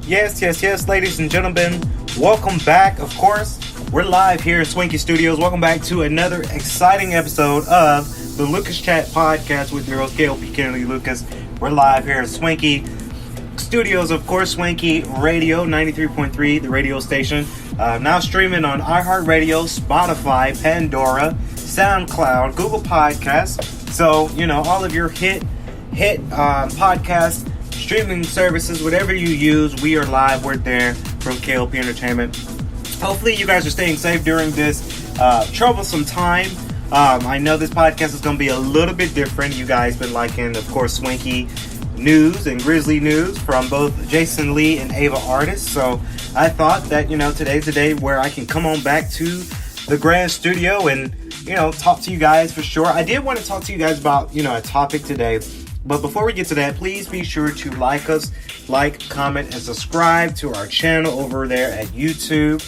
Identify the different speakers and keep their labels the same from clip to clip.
Speaker 1: Yes, ladies and gentlemen, welcome back. Of course, we're live here at Swanky Studios. Welcome back to another exciting episode of the Lucas Chat Podcast with your host K.L.P. Kennedy Lucas. We're live here at Swanky Studios, of course, Swanky Radio 93.3, the radio station. Now streaming on iHeartRadio, Spotify, Pandora, SoundCloud, Google Podcasts. So, all of your hit podcast streaming services, whatever you use, we are live. We're there from K.L.P. Entertainment. Hopefully you guys are staying safe during this troublesome time. I know this podcast is going to be a little bit different. You guys been liking, of course, Swanky news and Grizzly news from both Jason Lee and Ava Artist. So I thought that, today's the day where I can come on back to the Grand Studio and, talk to you guys for sure. I did want to talk to you guys about, a topic today. But before we get to that, please be sure to like us, comment, and subscribe to our channel over there at YouTube.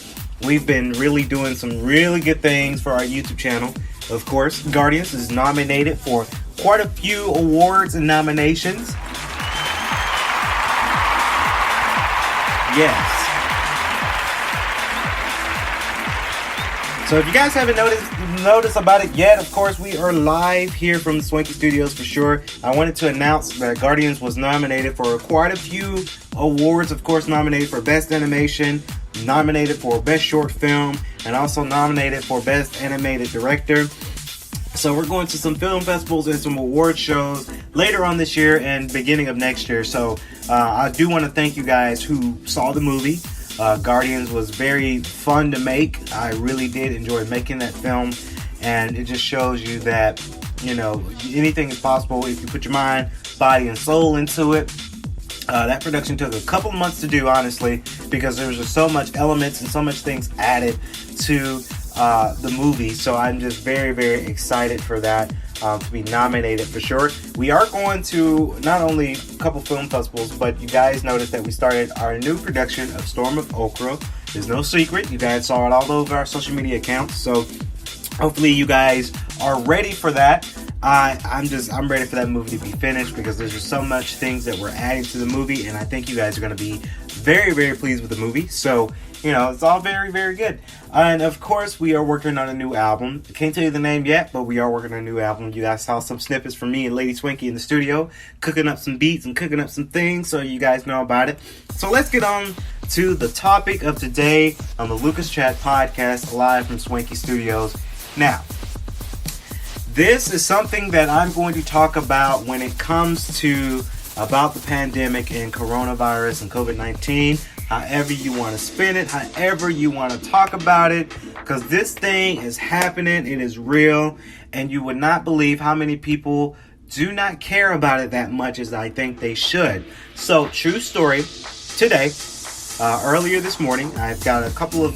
Speaker 1: We've been really doing some really good things for our YouTube channel. Of course, Guardians is nominated for quite a few awards and nominations. Yes. So if you guys haven't noticed about it yet, of course, we are live here from the Swanky Studios for sure. I wanted to announce that Guardians was nominated for quite a few awards. Of course, nominated for Best Animation, nominated for Best Short Film, and also nominated for Best Animated Director. So we're going to some film festivals and some award shows later on this year and beginning of next year. So I do want to thank you guys who saw the movie. Guardians was very fun to make. I really did enjoy making that film, and it just shows you that, anything is possible if you put your mind, body, and soul into it. That production took a couple months to do, honestly, because there was just so much elements and so much things added to the movie. So I'm just very, very excited for that. To be nominated for sure. We are going to not only a couple film festivals, but you guys noticed that we started our new production of Storm of Okra. There's no secret. You guys saw it all over our social media accounts. So hopefully you guys are ready for that. I'm ready for that movie to be finished because there's just so much things that we're adding to the movie, and I think you guys are going to be very, very pleased with the movie. So, it's all very, very good. And of course, we are working on a new album. I can't tell you the name yet, but we are working on a new album. You guys saw some snippets from me and Lady Swanky in the studio, cooking up some beats and cooking up some things, so you guys know about it. So let's get on to the topic of today on the Lucas Chat Podcast, live from Swanky Studios. Now, this is something that I'm going to talk about when it comes to about the pandemic and coronavirus and COVID-19. However you want to spin it, however you want to talk about it, because this thing is happening, it is real, and you would not believe how many people do not care about it that much as I think they should. So, true story, today, earlier this morning, I've got a couple of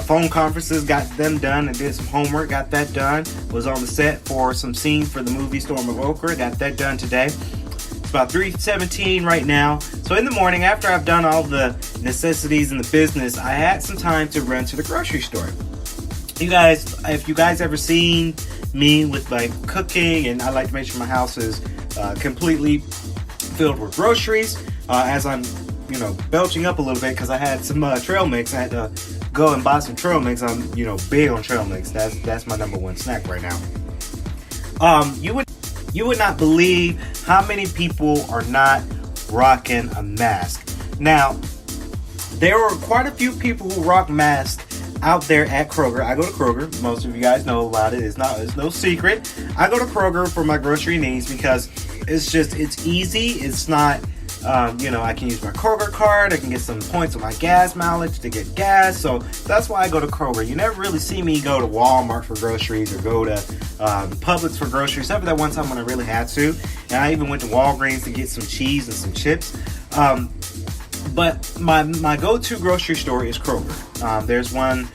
Speaker 1: phone conferences, got them done, and did some homework, got that done, was on the set for some scenes for the movie Storm of Okra, got that done today. About 3:17 right now. So in the morning, after I've done all the necessities in the business, I had some time to run to the grocery store. You guys, if you guys ever seen me with my cooking, and I like to make sure my house is completely filled with groceries, as I'm, belching up a little bit because I had some trail mix. I had to go and buy some trail mix. I'm, big on trail mix. That's my number one snack right now. You would not believe how many people are not rocking a mask. Now, there were quite a few people who rock masks out there at Kroger. I go to Kroger. Most of you guys know about it. It's no secret. I go to Kroger for my grocery needs because it's easy. It's not, I can use my Kroger card. I can get some points on my gas mileage to get gas. So that's why I go to Kroger. You never really see me go to Walmart for groceries or go to Publix for groceries, except for that one time when I really had to. And I even went to Walgreens to get some cheese and some chips. But my go-to grocery store is Kroger. There's one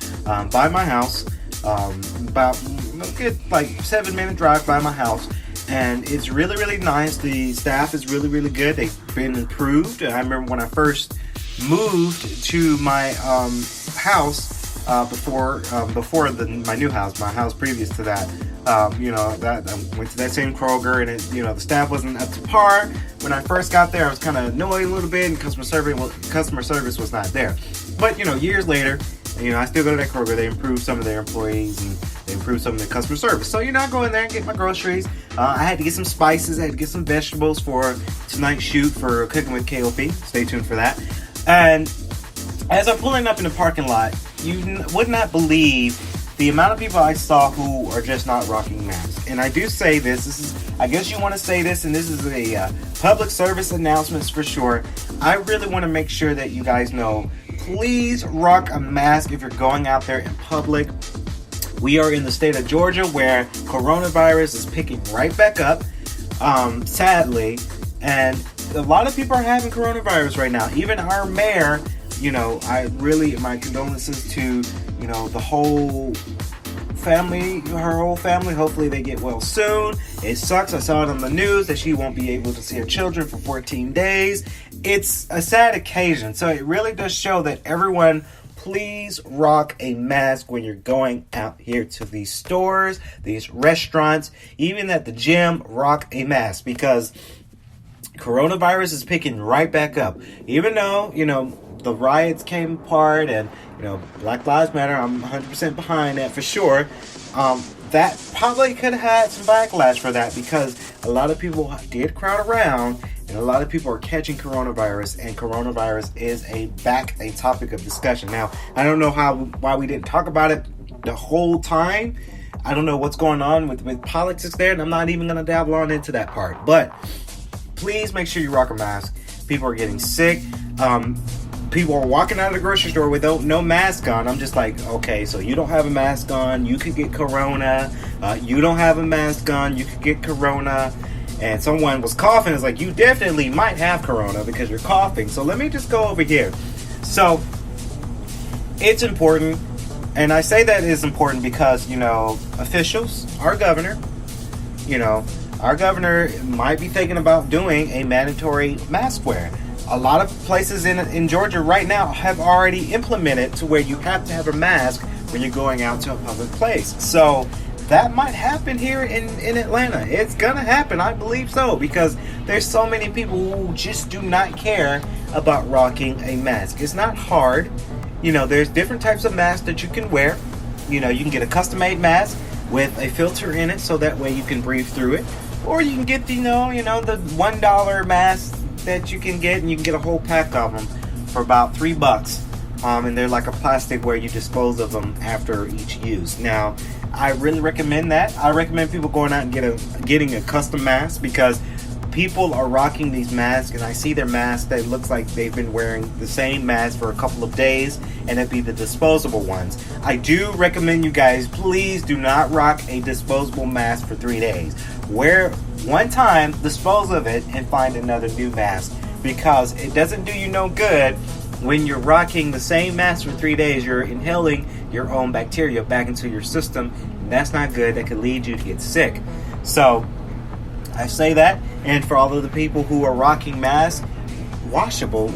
Speaker 1: by my house, about a good 7-minute drive by my house. And it's really, really nice. The staff is really, really good. They've been improved. I remember when I first moved to my house before my new house, my house previous to that. That I went to that same Kroger, and the staff wasn't up to par. When I first got there, I was kind of annoyed a little bit, and customer service was not there. But years later, I still go to that Kroger. They improved some of their employees, and they improved some of their customer service. So I go in there and get my groceries. I had to get some spices. I had to get some vegetables for tonight's shoot for Cooking with K.L.P. Stay tuned for that. And as I'm pulling up in the parking lot, you would not believe the amount of people I saw who are just not rocking masks. And I do say this, I guess you want to say this, and this is a public service announcement for sure. I really want to make sure that you guys know, please rock a mask if you're going out there in public. We are in the state of Georgia where coronavirus is picking right back up, sadly. And a lot of people are having coronavirus right now. Even our mayor, my condolences to, the whole family, her whole family. Hopefully they get well soon. It sucks. I saw it on the news that she won't be able to see her children for 14 days. It's a sad occasion. So it really does show that everyone, please rock a mask when you're going out here to these stores, these restaurants, even at the gym, rock a mask because coronavirus is picking right back up. Even though, the riots came apart and, Black Lives Matter, I'm 100% behind that for sure. That probably could have had some backlash for that because a lot of people did crowd around and a lot of people are catching coronavirus, and coronavirus is a topic of discussion. Now, I don't know why we didn't talk about it the whole time. I don't know what's going on with politics there, and I'm not even going to dabble on into that part. But please make sure you rock a mask. People are getting sick. People are walking out of the grocery store with no mask on. I'm just like, okay, so you don't have a mask on, you could get corona. You don't have a mask on, you could get corona. And someone was coughing. It's like, you definitely might have corona because you're coughing. So let me just go over here. So it's important. And I say that is important because, officials, our governor might be thinking about doing a mandatory mask wear. A lot of places in Georgia right now have already implemented to where you have to have a mask when you're going out to a public place. So that might happen here in Atlanta. It's gonna happen, I believe so, because there's so many people who just do not care about rocking a mask. It's not hard. There's different types of masks that you can wear. You can get a custom-made mask with a filter in it so that way you can breathe through it. Or you can get the $1 mask that you can get, and you can get a whole pack of them for about $3. And they're like a plastic where you dispose of them after each use. Now, I really recommend that. I recommend people going out and getting a custom mask because people are rocking these masks, and I see their masks that looks like they've been wearing the same mask for a couple of days, and it'd be the disposable ones. I do recommend you guys, please do not rock a disposable mask for 3 days. Wear one time, dispose of it, and find another new mask because it doesn't do you no good when you're rocking the same mask for 3 days. You're inhaling your own bacteria back into your system, and that's not good. That could lead you to get sick. So I say that, and for all of the people who are rocking masks, washable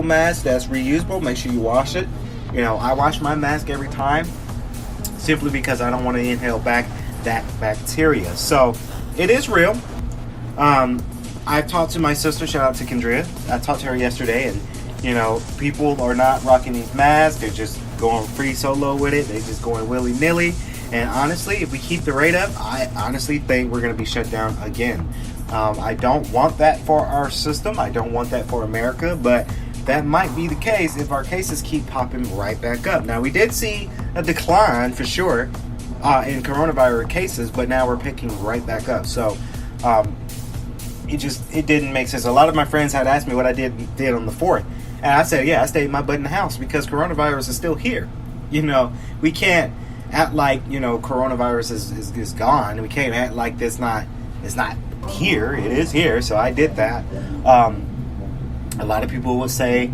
Speaker 1: mask that's reusable, make sure you wash it. I wash my mask every time simply because I don't want to inhale back that bacteria. So it is real. I've talked to my sister, shout out to Kendria. I talked to her yesterday, and people are not rocking these masks. They're just going free solo with it. They're just going willy-nilly. And honestly, if we keep the rate up, I honestly think we're going to be shut down again. I don't want that for our system. I don't want that for America, but that might be the case if our cases keep popping right back up. Now, we did see a decline for sure in coronavirus cases, but now we're picking right back up. So it didn't make sense. A lot of my friends had asked me what I did on the 4th, and I said, yeah, I stayed my butt in the house because coronavirus is still here. We can't act like coronavirus is gone. We can't act like it's not here. It is here. So I did that. A lot of people will say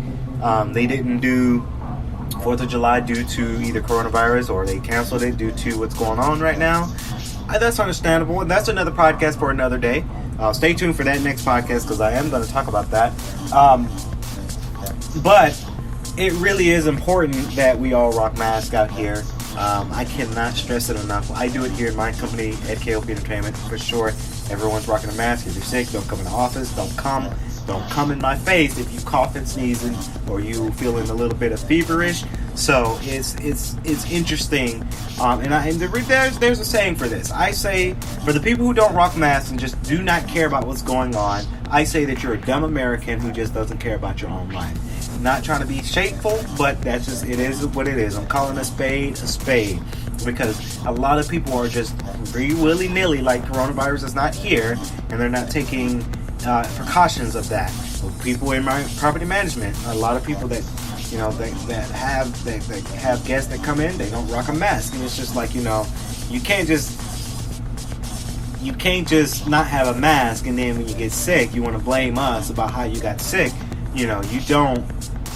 Speaker 1: they didn't do 4th of July due to either coronavirus or they canceled it due to what's going on right now. That's understandable, and that's another podcast for another day. Stay tuned for that next podcast because I am going to talk about that. But it really is important that we all rock masks out here. I cannot stress it enough. I do it here in my company at K.L.P Entertainment for sure. Everyone's rocking a mask. If you're sick, don't come in the office. Don't come in my face if you cough and sneezing or you feeling a little bit of feverish. So it's interesting. There's a saying for this. I say for the people who don't rock masks and just do not care about what's going on, I say that you're a dumb American who just doesn't care about your own life. Not trying to be shameful, but that's just, it is what it is. I'm calling a spade because a lot of people are just very willy-nilly, like coronavirus is not here, and they're not taking precautions of that. People in my property management, a lot of people that that have guests that come in, they don't rock a mask, and it's just like, you can't just not have a mask, and then when you get sick, you want to blame us about how you got sick. You don't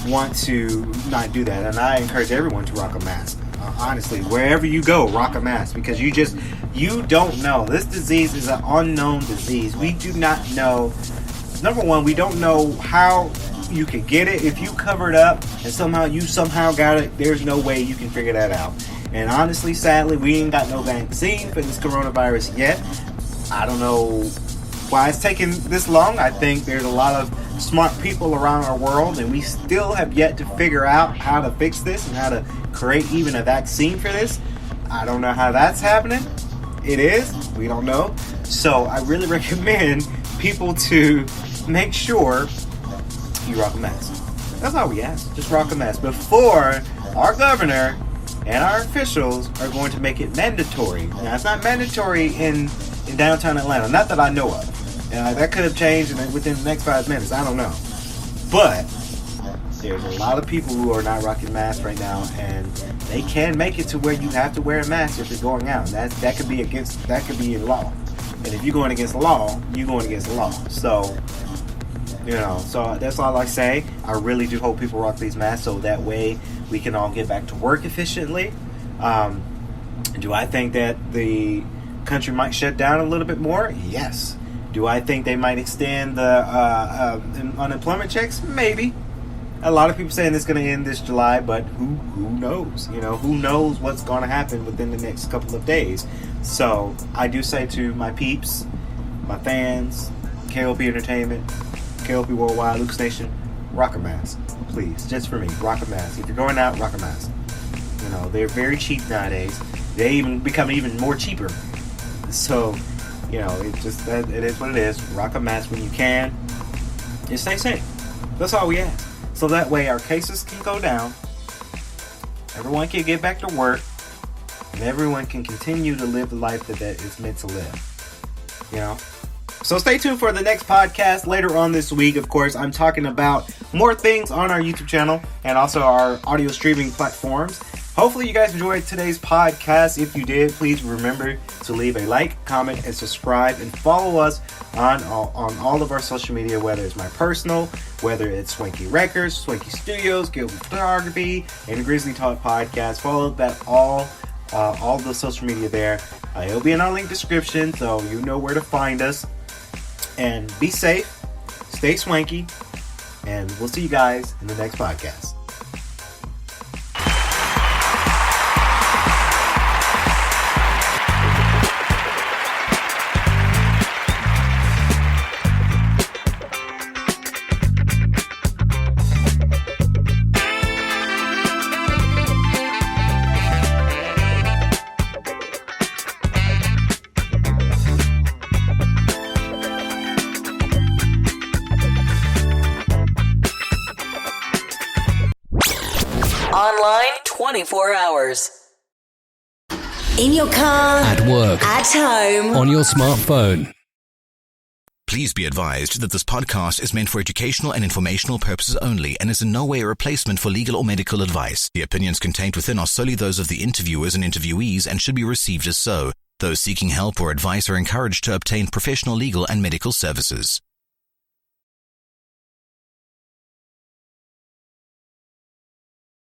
Speaker 1: want to not do that, and I encourage everyone to rock a mask. Honestly, wherever you go, rock a mask, because you don't know. This disease is an unknown disease. We do not know. Number one, we don't know how you could get it. If you covered up and somehow got it, there's no way you can figure that out. And honestly, sadly, we ain't got no vaccine for this coronavirus yet. I don't know why it's taking this long. I think there's a lot of smart people around our world, and we still have yet to figure out how to fix this and how to create even a vaccine for this. I don't know how that's happening. It is. We don't know. So I really recommend people to make sure you rock a mask. That's all we ask. Just rock a mask before our governor and our officials are going to make it mandatory. Now, it's not mandatory in downtown Atlanta. Not that I know of. That could have changed within the next 5 minutes. I don't know. But there's a lot of people who are not rocking masks right now, and they can make it to where you have to wear a mask if you're going out. That could be in law. And if you're going against the law, you're going against the law. So, so that's all I say. I really do hope people rock these masks so that way we can all get back to work efficiently. Do I think that the country might shut down a little bit more? Yes. Do I think they might extend the unemployment checks? Maybe. A lot of people saying it's going to end this July, but who knows? Who knows what's going to happen within the next couple of days. So I do say to my peeps, my fans, K.L.P Entertainment, K.L.P Worldwide, Luke's Nation, rock a mask, please. Just for me, rock a mask. If you're going out, rock a mask. They're very cheap nowadays. They even become even more cheaper. So, it is what it is. Rock a mask when you can. Just stay safe. That's all we ask. So that way our cases can go down. Everyone can get back to work. And everyone can continue to live the life that is meant to live. So stay tuned for the next podcast later on this week. Of course, I'm talking about more things on our YouTube channel and also our audio streaming platforms. Hopefully you guys enjoyed today's podcast. If you did, please remember to leave a like, comment, and subscribe, and follow us on all of our social media, whether it's my personal, whether it's Swanky Records, Swanky Studios, K.L.P Photography, and Grizzly Talk Podcast. Follow that all the social media there. It'll be in our link description, so you know where to find us. And be safe, stay swanky, and we'll see you guys in the next podcast.
Speaker 2: Online 24 hours. In your car.
Speaker 3: At work.
Speaker 2: At home.
Speaker 3: On your smartphone.
Speaker 4: Please be advised that this podcast is meant for educational and informational purposes only and is in no way a replacement for legal or medical advice. The opinions contained within are solely those of the interviewers and interviewees and should be received as so. Those seeking help or advice are encouraged to obtain professional legal and medical services.